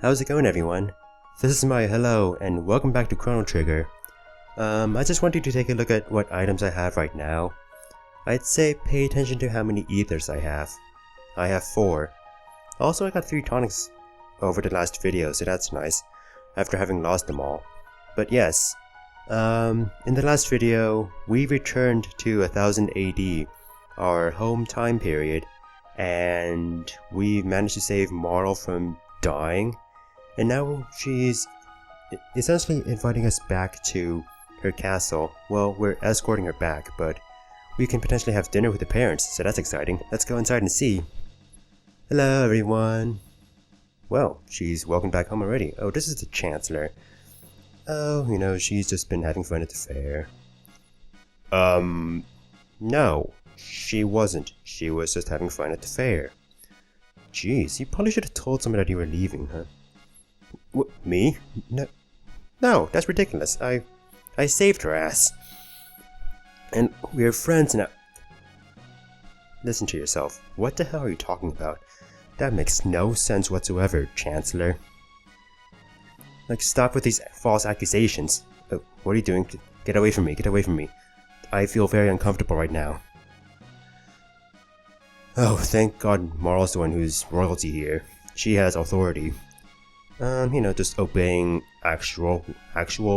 How's it going, everyone? This is my hello and welcome back to Chrono Trigger. I just wanted to take a look at what items I have right now. I'd say pay attention to how many ethers I have. I have 4. Also, I got 3 tonics over the last video, so that's nice, after having lost them all. But yes, in the last video, we returned to 1000 AD, our home time period, and we managed to save Marl from dying. And now she's essentially inviting us back to her castle. Well, we're escorting her back, but we can potentially have dinner with the parents, so that's exciting. Let's go inside and see. Hello, everyone. Well, she's welcome back home already. Oh, this is the Chancellor. Oh, she's just been having fun at the fair. No, she wasn't. She was just having fun at the fair. Jeez, you probably should have told someone that you were leaving, huh? Me? No, that's ridiculous. I saved her ass. And we're friends now. Listen to yourself. What the hell are you talking about? That makes no sense whatsoever, Chancellor. Like, stop with these false accusations. What are you doing? Get away from me, get away from me. I feel very uncomfortable right now. Oh, thank God Marl's the one who's royalty here. She has authority. Just obeying actual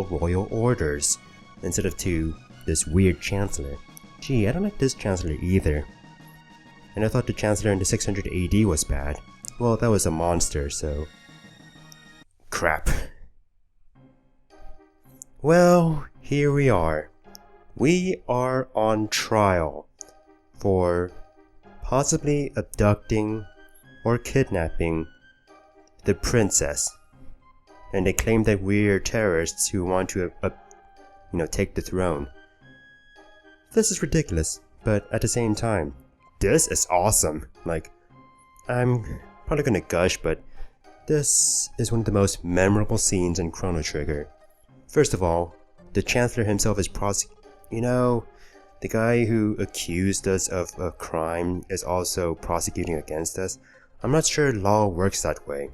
royal orders, instead of to this weird Chancellor. Gee, I don't like this Chancellor either. And I thought the Chancellor in the 600 AD was bad. Well, that was a monster, so... crap. Well, here we are. We are on trial for possibly abducting or kidnapping the princess. And they claim that we're terrorists who want to, take the throne. This is ridiculous, but at the same time, this is awesome. Like, I'm probably gonna gush, but this is one of the most memorable scenes in Chrono Trigger. First of all, the Chancellor himself is the guy who accused us of a crime is also prosecuting against us. I'm not sure law works that way.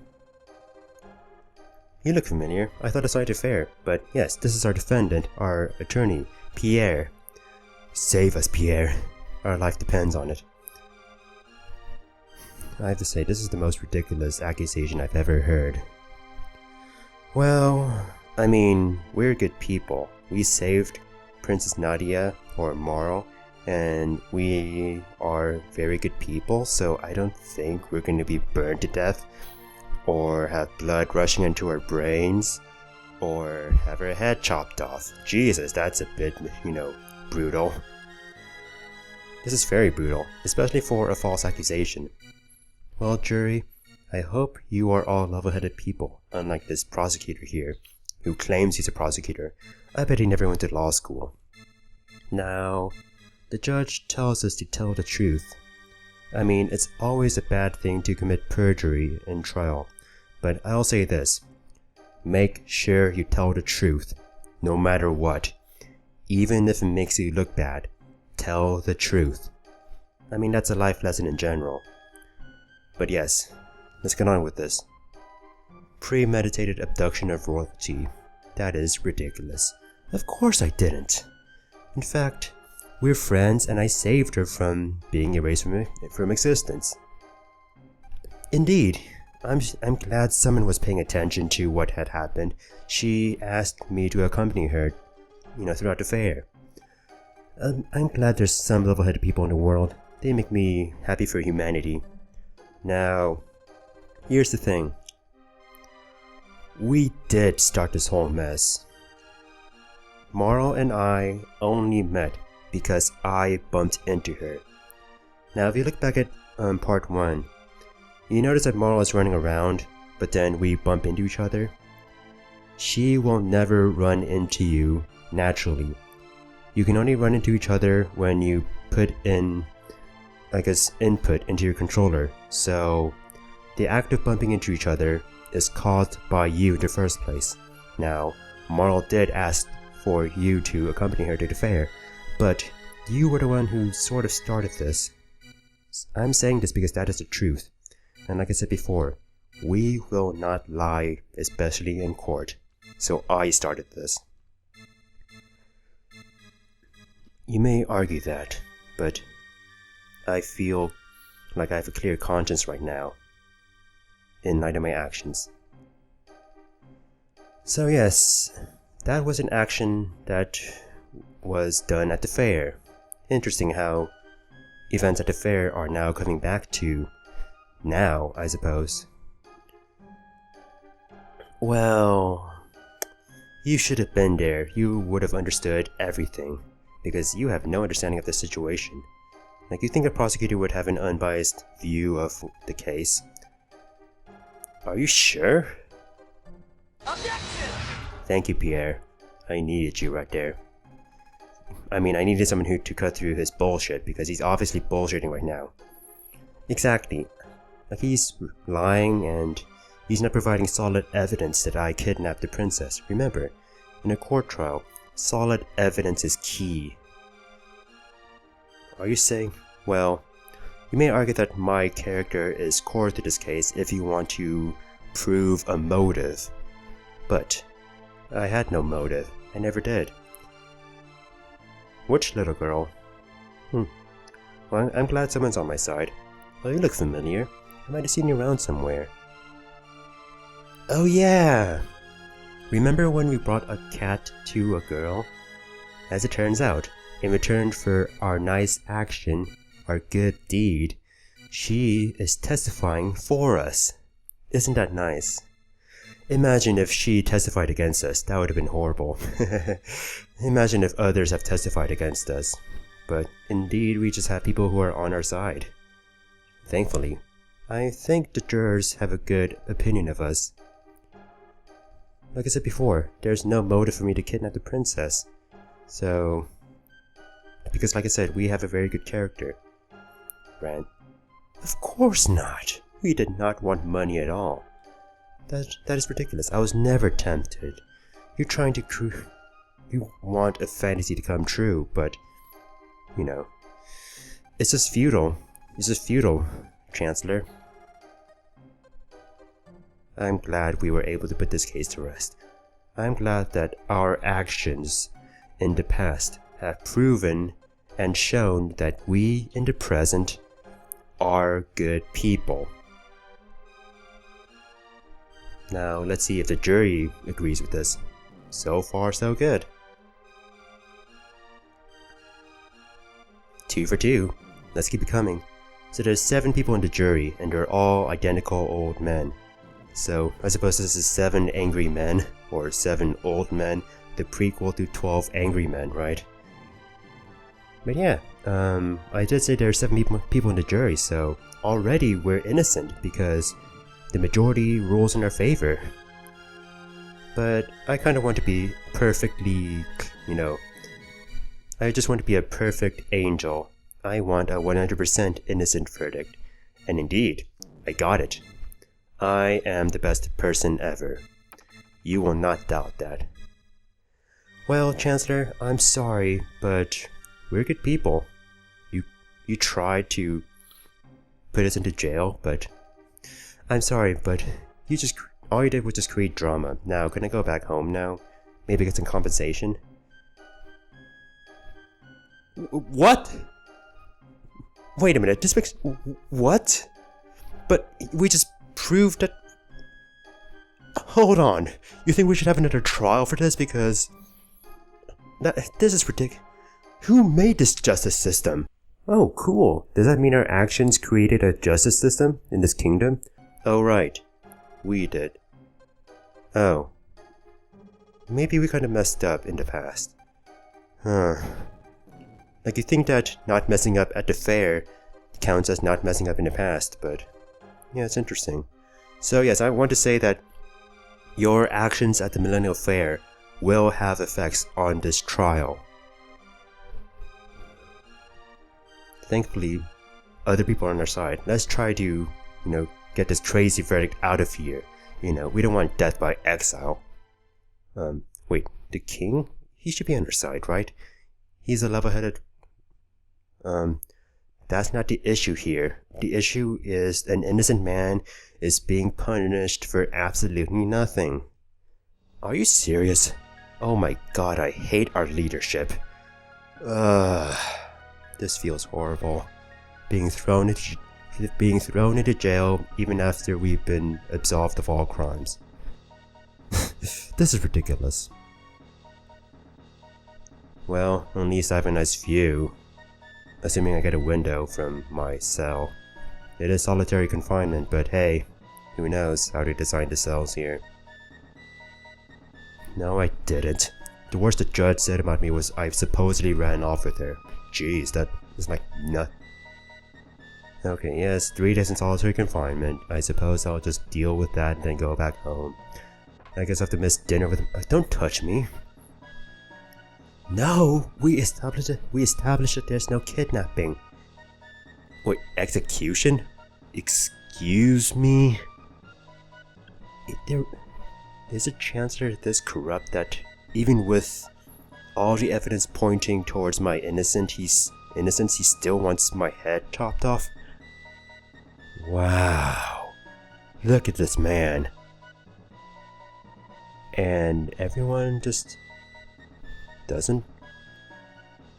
You look familiar. I thought I saw you at a fair, but yes, this is our defendant, our attorney, Pierre. Save us, Pierre. Our life depends on it. I have to say, this is the most ridiculous accusation I've ever heard. Well, I mean, we're good people. We saved Princess Nadia, or Marl, and we are very good people, so I don't think we're going to be burned to death, or have blood rushing into our brains, or have our head chopped off. Jesus, that's a bit, brutal. This is very brutal, especially for a false accusation. Well, jury, I hope you are all level-headed people, unlike this prosecutor here, who claims he's a prosecutor. I bet he never went to law school. Now, the judge tells us to tell the truth. I mean, it's always a bad thing to commit perjury in trial, but I'll say this. Make sure you tell the truth, no matter what. Even if it makes you look bad, tell the truth. I mean, that's a life lesson in general. But yes, let's get on with this. Premeditated abduction of royalty. That is ridiculous. Of course I didn't. In fact, we're friends and I saved her from being erased from existence. Indeed, I'm glad someone was paying attention to what had happened. She asked me to accompany her, throughout the fair. I'm glad there's some level-headed people in the world. They make me happy for humanity. Now, here's the thing. We did start this whole mess. Marl and I only met because I bumped into her. Now, if you look back at part 1, you notice that Marl is running around, but then we bump into each other. She will never run into you naturally. You can only run into each other when you put in, input into your controller. So, the act of bumping into each other is caused by you in the first place. Now, Marl did ask for you to accompany her to the fair, but you were the one who sort of started this. I'm saying this because that is the truth. And like I said before, We will not lie, especially in court. So I started this. You may argue that, but I feel like I have a clear conscience right now, in light of my actions. So yes, that was an action that was done at the fair. Interesting how events at the fair are now coming back to now, I suppose. Well, you should have been there. You would have understood everything, because you have no understanding of the situation. Like, you think a prosecutor would have an unbiased view of the case. Are you sure? Objection! Thank you, Pierre. I needed you right there. I mean, I needed someone who to cut through his bullshit, because he's obviously bullshitting right now. Exactly. Like, he's lying, and he's not providing solid evidence that I kidnapped the princess. Remember, in a court trial, solid evidence is key. Are you saying? Well, you may argue that my character is core to this case if you want to prove a motive. But I had no motive. I never did. Which little girl? Well, I'm glad someone's on my side. Oh, you look familiar. I might have seen you around somewhere. Oh yeah! Remember when we brought a cat to a girl? As it turns out, in return for our nice action, our good deed, she is testifying for us. Isn't that nice? Imagine if she testified against us. That would have been horrible. Imagine if others have testified against us. But indeed, we just have people who are on our side. Thankfully, I think the jurors have a good opinion of us. Like I said before, there's no motive for me to kidnap the princess. So, because like I said, we have a very good character. Ran. Of course not. We did not want money at all. That is ridiculous. I was never tempted. You're trying to you want a fantasy to come true, but you know, it's just futile. It's just futile, Chancellor. I'm glad we were able to put this case to rest. I'm glad that our actions in the past have proven and shown that we in the present are good people. Now, let's see if the jury agrees with this. So far, so good. 2 for 2. Let's keep it coming. So there's 7 people in the jury, and they're all identical old men. So, I suppose this is 7 angry men, or 7 old men, the prequel to 12 angry men, right? But yeah, I did say there are 7 people in the jury, so already we're innocent, because the majority rules in our favor. But I kind of want to be perfectly, I just want to be a perfect angel. I want a 100% innocent verdict. And indeed, I got it. I am the best person ever. You will not doubt that. Well, Chancellor, I'm sorry, but we're good people. You tried to put us into jail, but I'm sorry, but all you did was just create drama. Now, can I go back home now? Maybe get some compensation? What? Wait a minute, this makes... What? But we just proved that... Hold on. You think we should have another trial for this? Because... This is ridiculous. Who made this justice system? Oh, cool. Does that mean our actions created a justice system in this kingdom? Oh, right. We did. Oh. Maybe we kind of messed up in the past. Huh. Like, you think that not messing up at the fair counts as not messing up in the past, but... Yeah, it's interesting. So yes, I want to say that your actions at the Millennial Fair will have effects on this trial. Thankfully, other people are on our side. Let's try to, get this crazy verdict out of here. We don't want death by exile. Wait, the king? He should be on our side, right? He's a level-headed, That's not the issue here. The issue is an innocent man is being punished for absolutely nothing. Are you serious? Oh my god, I hate our leadership. This feels horrible. Being thrown into jail even after we've been absolved of all crimes. This is ridiculous. Well, at least I have a nice view. Assuming I get a window from my cell. It is solitary confinement, but hey, who knows how they designed the cells here. No, I didn't. The worst the judge said about me was I supposedly ran off with her. Jeez, that is like nut. Okay, yes, 3 days in solitary confinement. I suppose I'll just deal with that and then go back home. I guess I have to miss dinner with him. Don't touch me. No! We established that there's no kidnapping. Wait, execution? Excuse me? There is a chance that this corrupt that even with all the evidence pointing towards my innocence, he still wants my head chopped off? Wow. Look at this man. And everyone just doesn't.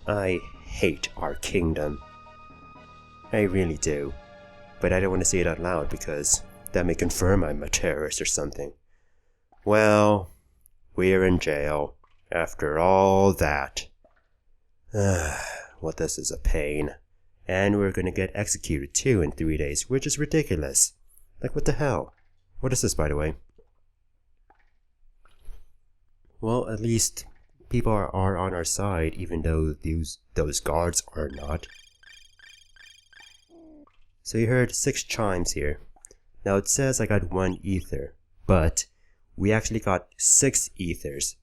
I hate our kingdom. I really do. But I don't want to say it out loud because that may confirm I'm a terrorist or something. Well, we're in jail after all that. Well, this is a pain. And we're gonna get executed too in 3 days, which is ridiculous. Like, what the hell? What is this, by the way? Well, at least people are on our side, even though those guards are not. So you heard 6 chimes here. Now it says I got 1 ether, but we actually got 6 ethers.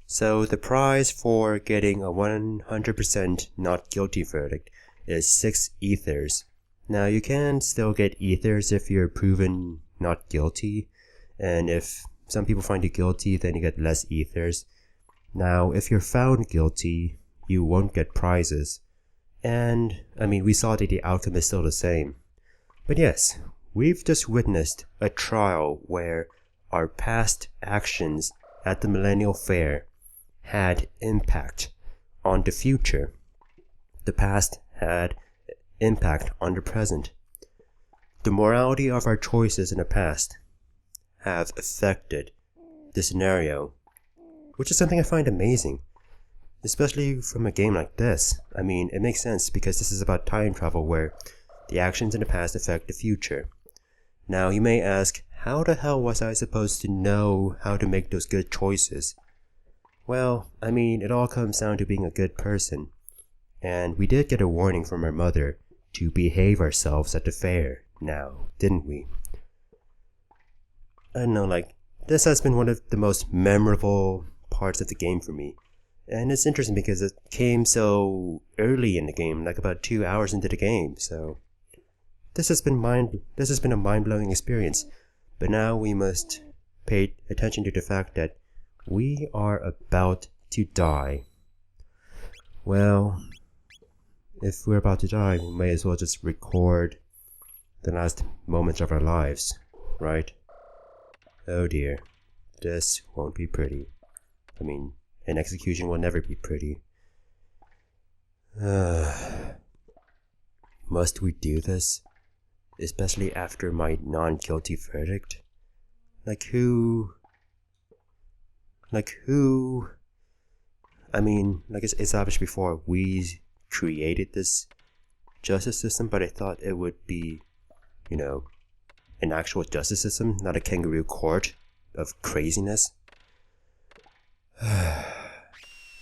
So the prize for getting a 100% not guilty verdict is 6 ethers. Now you can still get ethers if you're proven not guilty, and if some people find you guilty, then you get less ethers. Now, if you're found guilty, you won't get prizes. And, I mean, we saw that the outcome is still the same. But yes, we've just witnessed a trial where our past actions at the Millennial Fair had impact on the future. The past had impact on the present. The morality of our choices in the past have affected the scenario, which is something I find amazing, especially from a game like this. I mean, it makes sense because this is about time travel where the actions in the past affect the future. Now, you may ask, how the hell was I supposed to know how to make those good choices? Well, I mean, it all comes down to being a good person. And we did get a warning from our mother to behave ourselves at the fair now, didn't we? I don't know, like, this has been one of the most memorable parts of the game for me. And it's interesting because it came so early in the game, like about 2 hours into the game, so this has been a mind-blowing experience. But now we must pay attention to the fact that we are about to die. Well, if we're about to die, we may as well just record the last moments of our lives, right? Oh dear, this won't be pretty. I mean, an execution will never be pretty. Must we do this? Especially after my non-guilty verdict? Like who? I mean, like it's established before, we created this justice system, but I thought it would be, you know, an actual justice system, not a kangaroo court of craziness.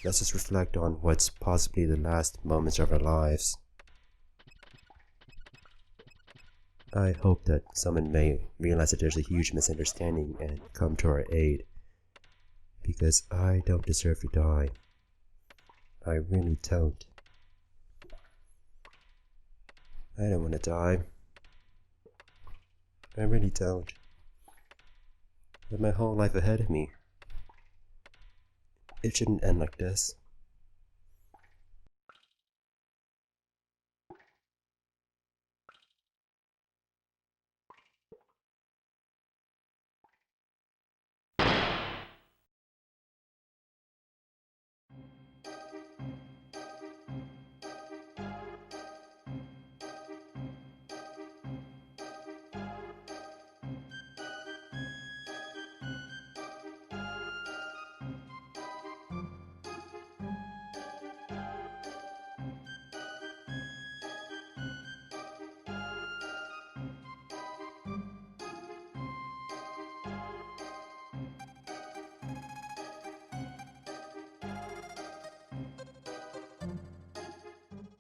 Let's just reflect on what's possibly the last moments of our lives. I hope that someone may realize that there's a huge misunderstanding and come to our aid. Because I don't deserve to die. I really don't. I don't want to die. I really don't. I have my whole life ahead of me. It shouldn't end like this.